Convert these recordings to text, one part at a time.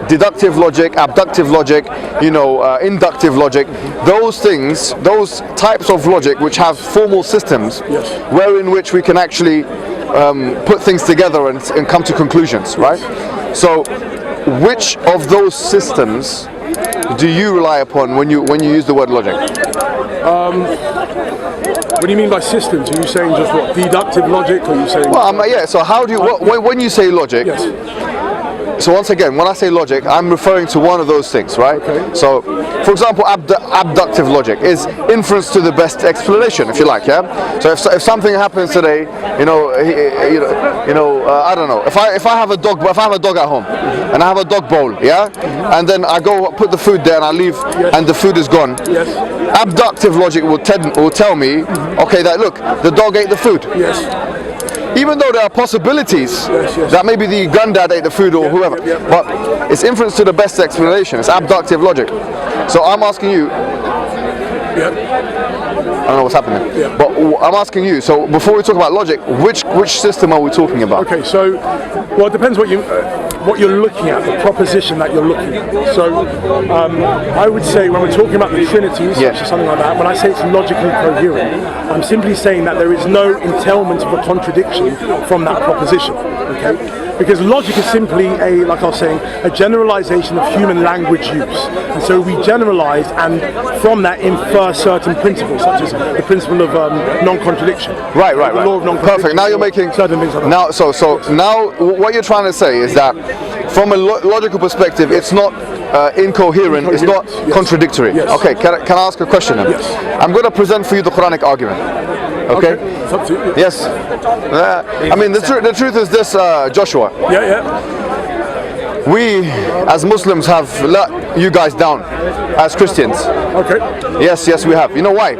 deductive logic, abductive logic, inductive logic, those things, those types of logic which have formal systems, wherein which we can actually put things together and come to conclusions, right? So which of those systems do you rely upon when you use the word logic? What do you mean by systems? Are you saying just what, deductive logic, or are you saying? Well, yeah. So how do you when you say logic? Yes. So once again, when I say logic, I'm referring to one of those things, right? Okay. So, for example, abductive logic is inference to the best explanation, if you like, yeah. So if something happens today, I don't know. If I have a dog at home, and I have a dog bowl, yeah, and then I go put the food there and I leave, and the food is gone. Yes. Abductive logic will tell me, okay, that look, the dog ate the food. Yes. Even though there are possibilities that maybe the granddad ate the food or whoever, but it's inference to the best explanation. It's abductive logic. So I'm asking you, I don't know what's happening, but I'm asking you, so before we talk about logic, which system are we talking about? Okay, so, well, it depends what you're looking at, the proposition that you're looking at. So, I would say when we're talking about the Trinities, or something like that, when I say it's logically coherent, I'm simply saying that there is no entailment of a contradiction from that proposition, okay? Because logic is simply like I was saying, a generalization of human language use. And so we generalize and from that infer certain principles, such as the principle of non-contradiction. Right. The law of non-contradiction. Perfect. Now you're making certain things like that. now. So now what you're trying to say is that from a logical perspective, it's not incoherent. It's not contradictory. Yes. Okay. Can I ask a question then? Yes. I'm going to present for you the Quranic argument. Okay. It's up to you. Yes. I mean, the truth is this, Joshua. Yeah. We, as Muslims, have let you guys down as Christians. Okay. Yes, we have. You know why?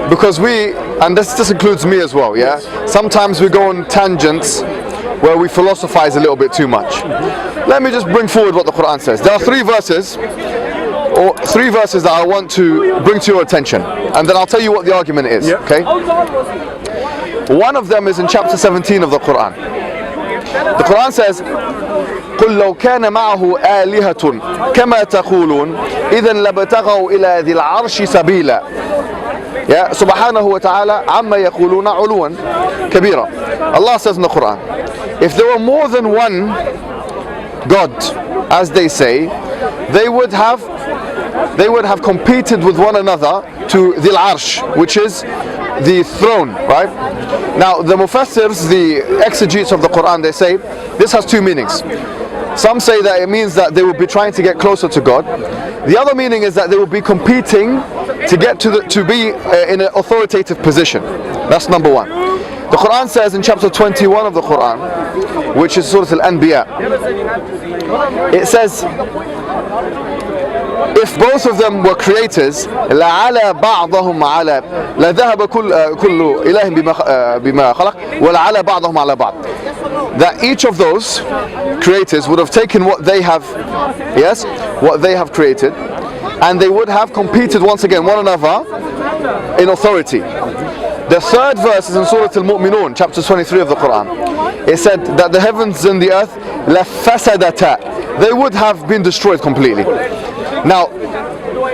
Because and this includes me as well, yeah? Sometimes we go on tangents where we philosophize a little bit too much. Let me just bring forward what the Quran says. There are three verses that I want to bring to your attention, and then I'll tell you what the argument is, okay? One of them is in chapter 17 of the Quran. The Quran says, قل لو كان معه آلهة كما تقولون إذا لابتغوا إلى ذي العرش سبيلا يا سبحانه وتعالى عما يقولون علوا كبيرا. Allah says in the Quran, if there were more than one God, as they say, they would have competed with one another to Dhil Arsh, which is the throne, right? Now the Mufassirs, the exegetes of the Quran, they say this has two meanings. Some say that it means that they will be trying to get closer to God. The other meaning is that they will be competing to get to be in an authoritative position. That's number one. The Quran says in chapter 21 of the Quran, which is Surah Al-Anbiya, it says, if both of them were creators, لَعَلَى بَعْضَهُمْ عَلَى لَذَهَبَ كُلُّ إِلَهٍ بِمَا خَلَقَ وَلَعَلَى بَعْضَهُمْ عَلَى بَعْضٍ. That each of those creators would have taken what they have created, and they would have competed once again one another in authority. The third verse is in Surah Al-Mu'minun, chapter 23 of the Quran. It said that the heavens and the earth لَفَسَدَتَا, they would have been destroyed completely. Now,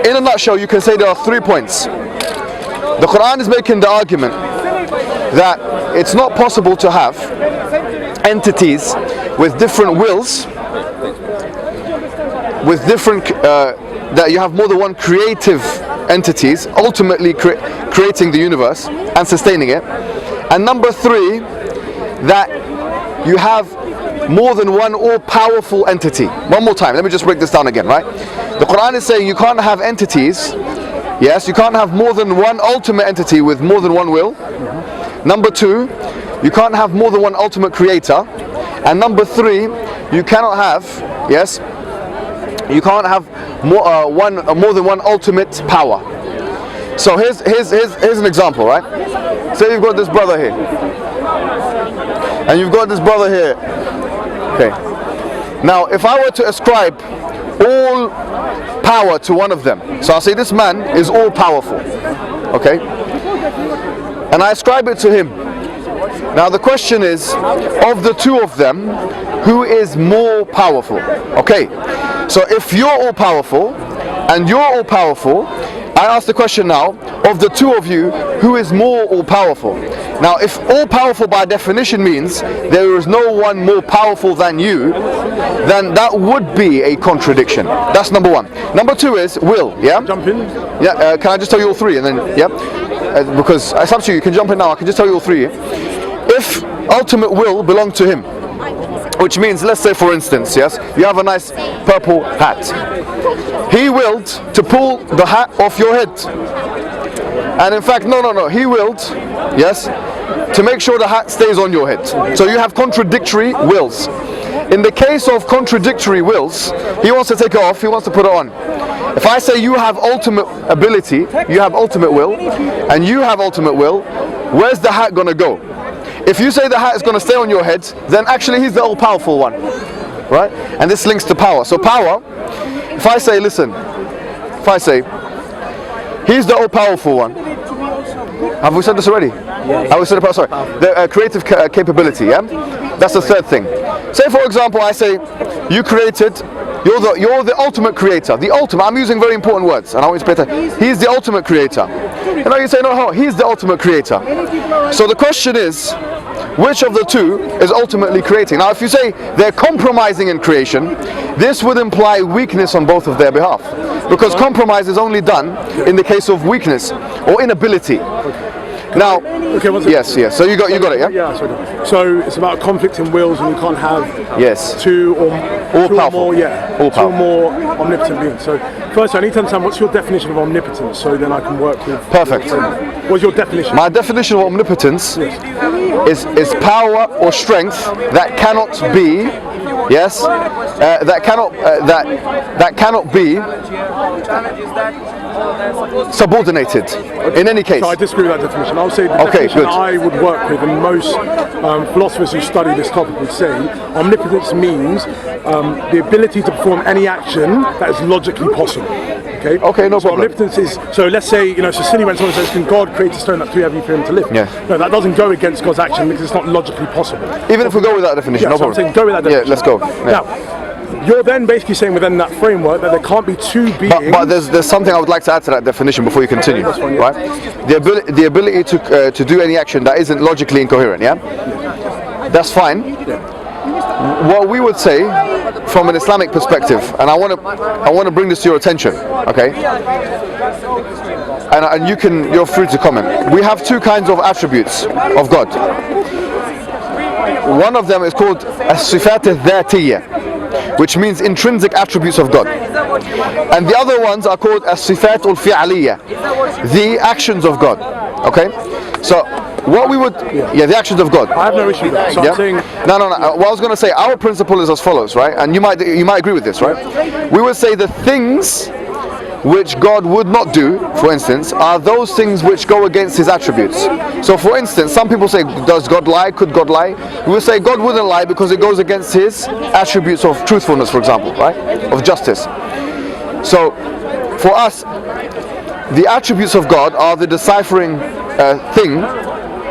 in a nutshell, you can say there are 3 points. The Quran is making the argument that it's not possible to have entities with different wills, with different, that you have more than one creative entities, ultimately creating the universe and sustaining it. And number 3, that you have more than one all-powerful entity. One more time, let me just break this down again, right? The Quran is saying you can't have entities, yes, you can't have more than one ultimate entity with more than one will. Number 2, you can't have more than one ultimate creator. And number 3, you cannot have, you can't have more than one ultimate power. So here's an example, right? Say you've got this brother here, and you've got this brother here. Okay. Now, if I were to ascribe all power to one of them, so I'll say this man is all powerful, okay, and I ascribe it to him. Now the question is, of the two of them, who is more powerful? Okay, So if you're all powerful and you're all powerful, I ask the question now, of the two of you, who is more all powerful? Now, if all powerful by definition means there is no one more powerful than you, then that would be a contradiction. That's number one. Number two is will, yeah? Jump in? Yeah, can I just tell you all three and then, yeah? Because it's up to you, you can jump in now, I can just tell you all three. If ultimate will belonged to him, which means, let's say for instance, yes, you have a nice purple hat. He willed to pull the hat off your head. And in fact, no, he willed, yes, to make sure the hat stays on your head. So you have contradictory wills. In the case of contradictory wills, he wants to take it off, he wants to put it on. If I say you have ultimate ability, you have ultimate will, and you have ultimate will, where's the hat gonna go? If you say the hat is going to stay on your head, then actually he's the all-powerful one, right? And this links to power. So power, if I say, listen, if I say, he's the all-powerful one. Have we said this already? Yeah. We said, sorry, the creative capability, yeah? That's the third thing. Say, for example, I say, you created, you're the ultimate creator. The ultimate, I'm using very important words, and I want you to pay attention. He's the ultimate creator. And now you say, no, he's the ultimate creator. So the question is, which of the two is ultimately creating? Now, if you say they're compromising in creation, this would imply weakness on both of their behalf. Because compromise is only done in the case of weakness or inability. Now, yes. So you got it, yeah? Yeah. So it's about conflicting wills, and you can't have two or more, two more omnipotent beings. So first, I need to understand what's your definition of omnipotence, so then I can work with. Perfect. What's your definition? My definition of omnipotence is power or strength that cannot be. Yes, that cannot be subordinated in any case. So I disagree with that definition. I'll say the definition that I would work with, and most philosophers who study this topic would say, omnipotence means the ability to perform any action that is logically possible. Okay, no problem. Omnipotence is, so let's say, so Silly when someone says, can God create a stone that's too heavy for him to lift? Yeah. No, that doesn't go against God's action because it's not logically possible. Even if we go with that definition, no problem. I'm saying go with that definition. Yeah, let's go. Now, you're then basically saying within that framework that there can't be two beings. But there's something I would like to add to that definition before you continue, right? The ability to do any action that isn't logically incoherent, yeah? That's fine. Yeah. What we would say from an Islamic perspective, and I want to bring this to your attention, okay? And you're free to comment. We have two kinds of attributes of God. One of them is called as-sifat al-dhatiyya, which means intrinsic attributes of God. And the other ones are called as-sifat al-fi'aliyya, the actions of God. Okay? So what we would, the actions of God. I have no issue with that. So I'm saying, no. What I was going to say, our principle is as follows, right? And you might agree with this, right? We would say the things which God would not do, for instance, are those things which go against his attributes. So for instance, some people say, does God lie? Could God lie? We would say God wouldn't lie because it goes against his attributes of truthfulness, for example, right? Of justice. So for us, the attributes of God are the deciphering thing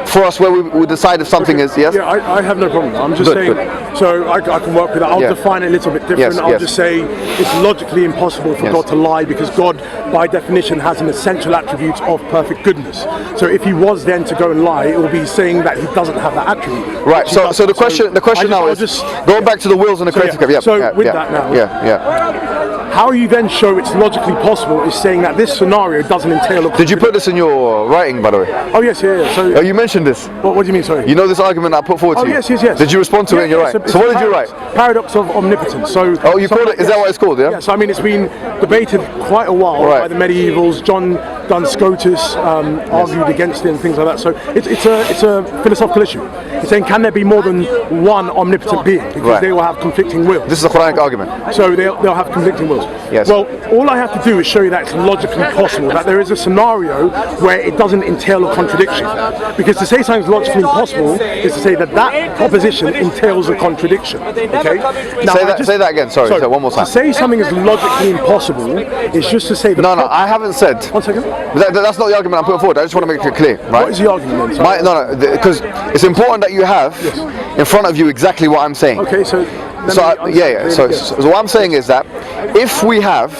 for us where we decide if something is, yes? Yeah, I have no problem. I'm just saying, so I can work with that. I'll define it a little bit different. I'll just say it's logically impossible for God to lie because God, by definition, has an essential attribute of perfect goodness. So if he was then to go and lie, it will be saying that he doesn't have that attribute. Right, so the question now is, going back to the wills and the creative cap. So with that now, how you then show it's logically possible is saying that this scenario doesn't entail. Did you put this in your writing, by the way? Oh yes, yeah. So you mentioned this. What do you mean? Sorry. You know this argument I put forward to you. Yes. Did you respond to it in your writing? So what did you write? Paradox of omnipotence. So. Oh, you called it. Is that what it's called? Yeah. So I mean, it's been debated quite a while by the medievals. John Duns Scotus argued against it and things like that. So it's a philosophical issue. It's saying, can there be more than one omnipotent being? Because they will have conflicting wills. This is a Quranic argument. So they'll have conflicting wills. Yes. Well, all I have to do is show you that it's logically possible, that there is a scenario where it doesn't entail a contradiction. Because to say something's logically impossible is to say that proposition entails a contradiction. Okay? Now, say that again. Sorry, one more time. To say something is logically impossible is just to say that. No, I haven't said. 1 second. That's not the argument I'm putting forward. I just want to make it clear, right? What is the argument then? Because it's important that you have in front of you exactly what I'm saying. Okay, so So what I'm saying is that if we have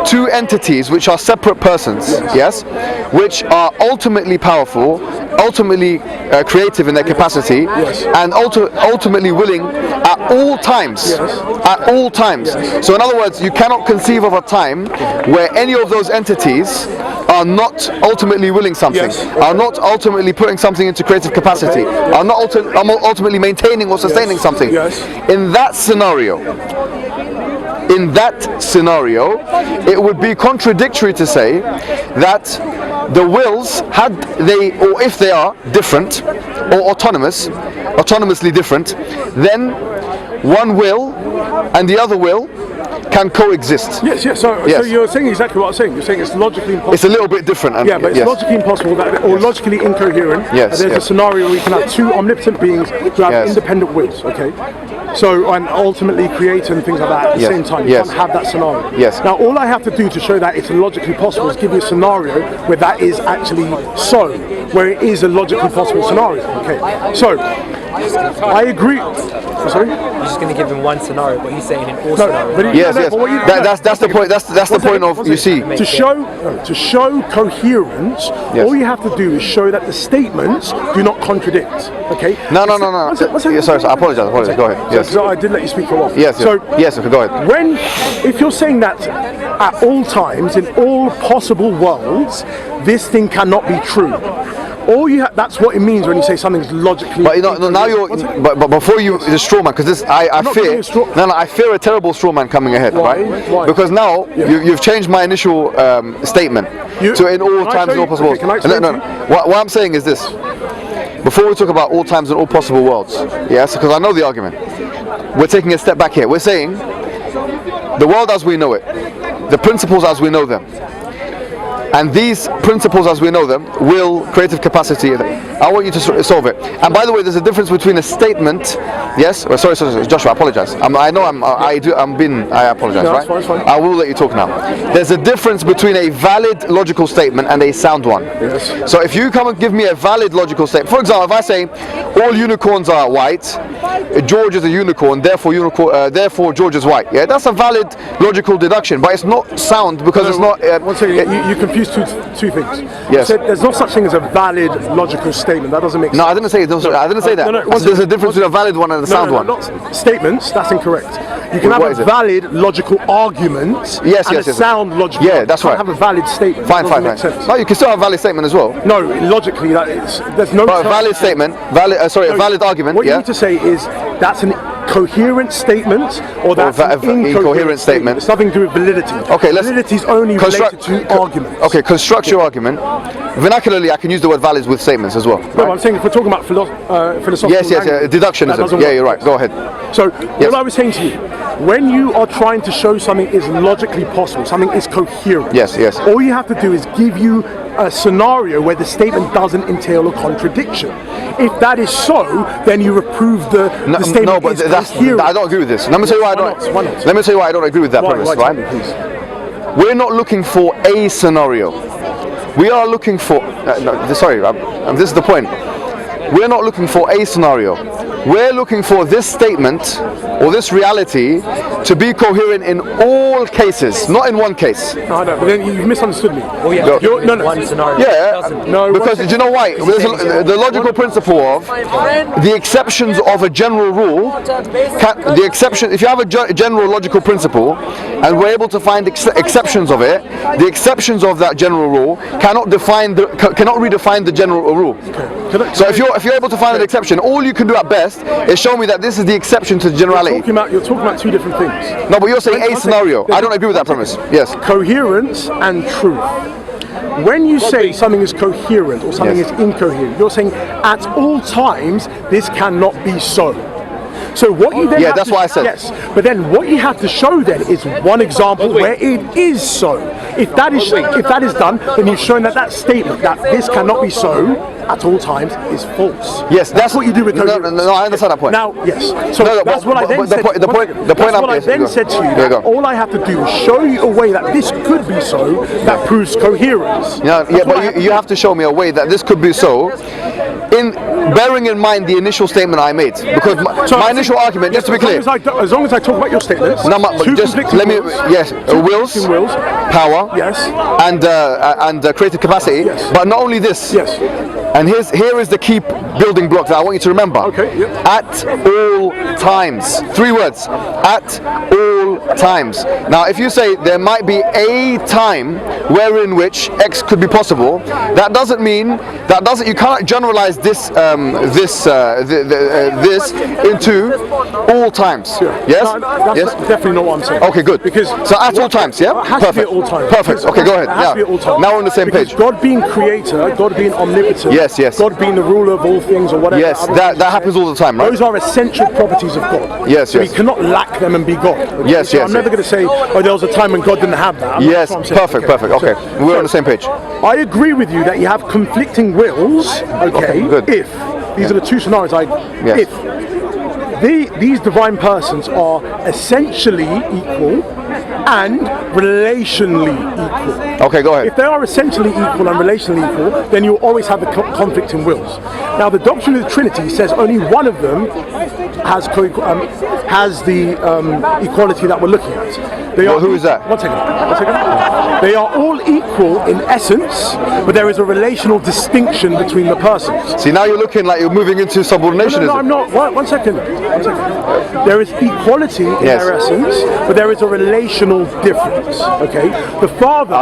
two entities which are separate persons, yes, which are ultimately powerful, ultimately creative in their capacity, and ultimately willing at all times, at all times. So in other words, you cannot conceive of a time where any of those entities are not ultimately willing something, are not ultimately putting something into creative capacity, are not ultimately maintaining or sustaining something. In that scenario, it would be contradictory to say that the wills, had they, or if they are different or autonomously different, then one will and the other will can coexist. So you're saying exactly what I'm saying. You're saying it's logically impossible. It's a little bit different. But it's logically impossible or logically incoherent. There's a scenario where you can have two omnipotent beings who have independent wills. Okay. So, and ultimately create and things like that at the same time. You can't have that scenario. Now, all I have to do to show that it's logically possible is give you a scenario where that is actually so, where it is a logically possible scenario. Okay. So, I agree. Sorry? You're just going to give him one scenario, but he's saying in all scenarios. That's the point. That's the point of, you see. To show coherence, all you have to do is show that the statements do not contradict. Okay. No. Sorry, I apologize. Go ahead. Yes. So I did let you speak for a while. Yes. Go ahead. If you're saying that at all times in all possible worlds, this thing cannot be true. That's what it means when you say something's logically. But now you're. But before you, the straw man, because this I fear. I fear a terrible straw man coming ahead, right? Because now you've changed my initial statement to in all times and all possible worlds. What I'm saying is this. Before we talk about all times and all possible worlds, yes, because I know the argument. We're taking a step back here. We're saying the world as we know it, the principles as we know them. And these principles as we know them will creative capacity. I want you to solve it. And by the way, there's a difference between a statement. Yes. Sorry, Joshua. I apologize. I apologize. No, right? Fine. I will let you talk now. There's a difference between a valid logical statement and a sound one. Yes. So if you come and give me a valid logical statement, for example, if I say all unicorns are white, George is a unicorn, therefore George is white. Yeah, that's a valid logical deduction, but it's not sound because it's not. One second, you confuse two things. Yes. There's no such thing as a valid logical statement. That doesn't make sense. No, I didn't say that. I didn't say that. There's a difference between a valid one and a sound one. Not statements. That's incorrect. You can have a valid logical argument and a sound logical. Yeah, that's right. You can't have a valid statement. Fine. No, you can still have a valid statement as well. No, logically, there's no. But a valid statement, a valid argument. What you need to say is that's an coherent statement or that's an incoherent statement. It's nothing to do with validity. Okay, validity is only related to arguments. Okay, construct your argument. Vernacularly, I can use the word valid with statements as well. No, I'm saying if we're talking about philosophical yes, deductionism. Yeah, you're right. Go ahead. So, what I was saying to you, when you are trying to show something is logically possible, something is coherent. Yes. All you have to do is give you a scenario where the statement doesn't entail a contradiction. If that is so, then you approve the statement. No, but I don't agree with this. Let me tell you why I don't. Why not? Let me tell you why I don't agree with that premise. Right? We're not looking for a scenario. We are looking for. This is the point. We're not looking for a scenario. We're looking for this statement or this reality to be coherent in all cases, not in one case. No, but then you've misunderstood me. Oh yeah, one scenario. Yeah, no, because do you know why? The logical principle of the exceptions of a general rule. If you have a general logical principle, and we're able to find exceptions of it, the exceptions of that general rule cannot redefine the general rule. Okay. So if you're able to find an exception, all you can do at best is show me that this is the exception to the generality. You're talking about two different things. No, but you're saying a scenario. I don't agree with that premise. Yes. Coherence and truth. When you say something is coherent or something is incoherent, you're saying at all times this cannot be so. So what you then that's what I said. Yes, but then what you have to show then is one example where it is so. If that is done, then you've shown that statement that this cannot be so at all times is false. Yes, that's what you do with coherence. No, I understand that point. Now, yes. So that's what I then said. Said to you. That all I have to do is show you a way that this could be so that proves coherence. But you have to show me a way that this could be so in bearing in mind the initial statement I made, because my initial argument, just to be clear, as long as I talk about your statements, just let me, wills, power, yes, and creative capacity, yes. But not only this, yes. And here is the key building block that I want you to remember. Okay, yep. At all times. 3 words. At all times. Now, if you say there might be a time wherein which X could be possible, that doesn't mean you cannot generalize this this into all times. Yeah. Yes. That's definitely not what I'm saying. Okay, good. Because so at all times, yeah. It has to be at all times. Perfect. Okay, go ahead. It has to be at all times. Now we're on the same page. God being creator, God being omnipotent, yes. God being the ruler of all things, or whatever. Yes, that happens all the time, right? Those are essential properties of God. Yes, so yes. we cannot lack them and be God. Okay? Yes, so yes. I'm never going to say, oh, there was a time when God didn't have that. Yes, perfect. Okay, we're on the same page. I agree with you that you have conflicting wills. Okay, good. If these are the two scenarios, if these divine persons are essentially equal and relationally equal. Okay, go ahead. If they are essentially equal and relationally equal, then you always have the conflict in wills. Now, the doctrine of the Trinity says only one of them has the equality that we're looking at. Who is that? One second. They are all equal in essence, but there is a relational distinction between the persons. See, now you're looking like you're moving into subordinationism. No, I'm not. One second. There is equality in their essence, but there is a relational difference. Okay. The Father.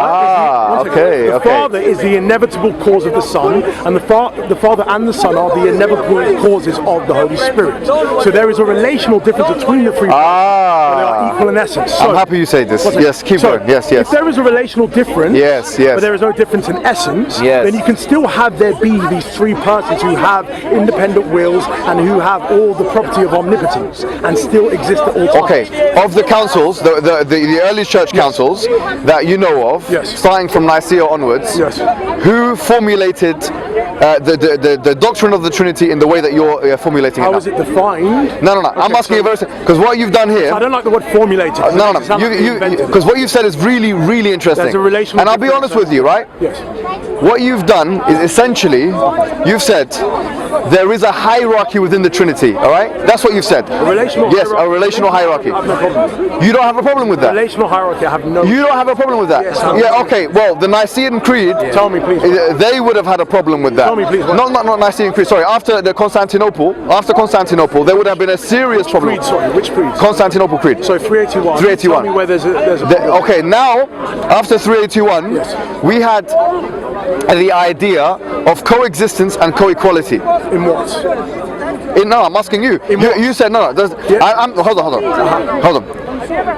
The Father is the inevitable cause of the Son, and the Father and the Son are the inevitable causes of the Holy Spirit. So there is a relational difference between the three. But they are equal in essence. So, I'm happy you say this. Yes, keep going. Yes. If there is a relational difference, but there is no difference in essence, then you can still have there be these three persons who have independent wills and who have all the property of omnipotence and still exist at all times. Okay, of the councils, the early church councils that you know of, starting from Nicaea onwards, who formulated the doctrine of the Trinity in the way that you're formulating it now? How is it defined? No. I'm asking you very simple, because what you've done here. I don't like the word formulated. No. Because what you've said is really, really interesting. There's a relational and I'll be honest with you, right? Yes. What you've done is essentially, you've said there is a hierarchy within the Trinity, all right? That's what you've said. A relational hierarchy. A relational hierarchy. I have no problem. You don't have a problem with that? Relational hierarchy, I have no. You don't have a problem with that? Yes, okay. Well, the Nicene Creed, tell me, please. They would have had a problem with that. Tell me, please. Not Nicene Creed, sorry. After Constantinople, there would have been a serious problem. Creed, sorry. Which creed? Constantinople Creed. So 381. 381. Tell me where there's a okay, now, after 381, we had the idea of coexistence and co-equality. In what? No, I'm asking you. You said no. Hold on.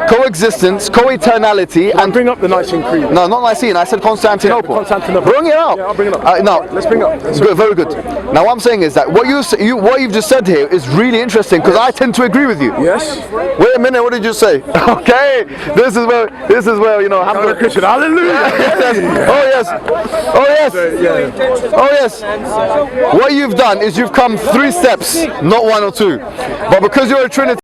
Coexistence, co-eternality, and bring up the Nicene Creed. No, not Nicene. I said Constantinople. Constantinople. Bring it out. Yeah, I'll bring it up. No, let's bring it up. Good, very good. Now, what I'm saying is that what you've just said here is really interesting, because I tend to agree with you. Yes. Wait a minute. What did you say? Okay. This is where you know. Christian. Hallelujah. Oh yes. What you've done is you've come 3 steps, not 1 or 2. But because you're a Trinity.